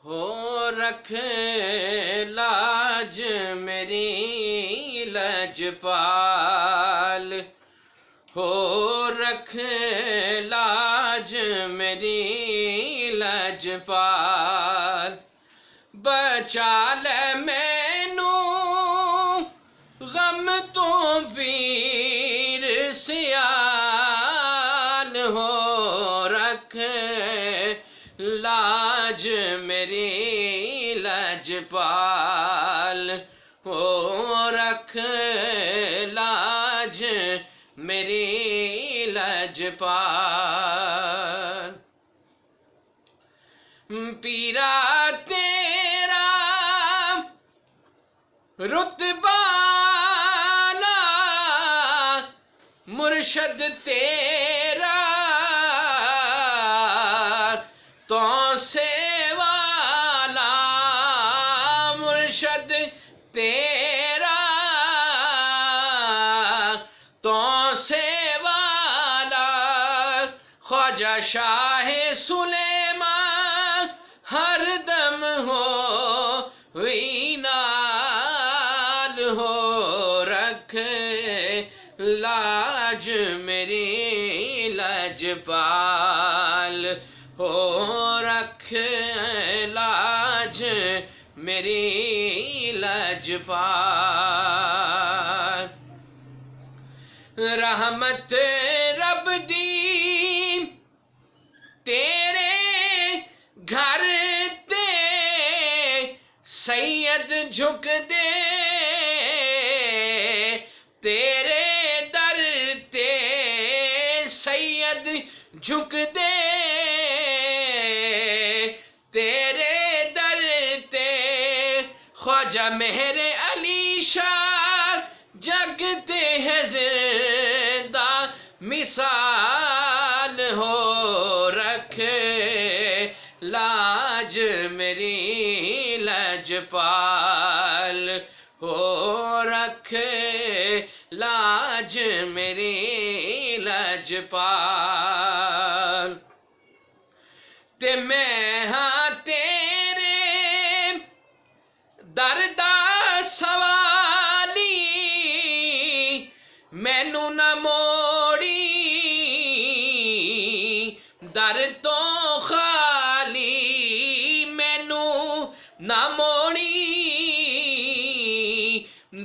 हो रखे लाज मेरी लजपाल, हो रखे लाज मेरी लजपाल। बचा ले मैनू गम तो पीर सियाल, हो रखे लाज मेरी लजपाल, हो रख लाज मेरी लजपाल। पीरा तेरा रुतबा आला, मुर्शद तेरा तो से वाला, मुर्शद तेरा तो से वाला। ख्वाजा शाह सुलेमान हर दम हो नाल, हो रख लाज मेरी लजपाल, हो रख लाज मेरी लजपाल। रहमत रब दी तेरे घर ते सैयद झुक दे, तेरे दर ते सैयद झुक दे, तेरे दर ते ख्वाजा मेहरे अली शाह जगते है जिंदा मिसाल, हो रख लाज मेरी लजपाल, हो रख लाज मेरी लजपाल। ते मैं हाँ तेरे दर दा सवाली, मैनू ना मोड़ी दर तो खाली, मैनू ना मोड़ी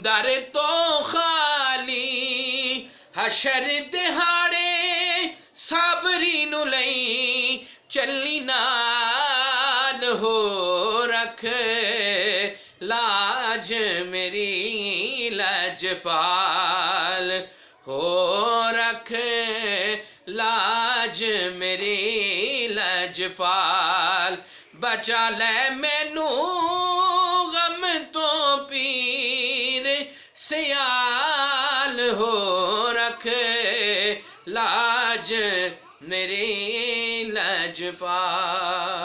दर तो खाली। हशर दिहाड़े साबरी नू लई चली नाल, हो रख लाज मेरी लजपाल, हो रख लाज मेरी लजपाल। बचा ले मैनू गम तो पीर सियाल, हो रख लाज मेरी लजपाल।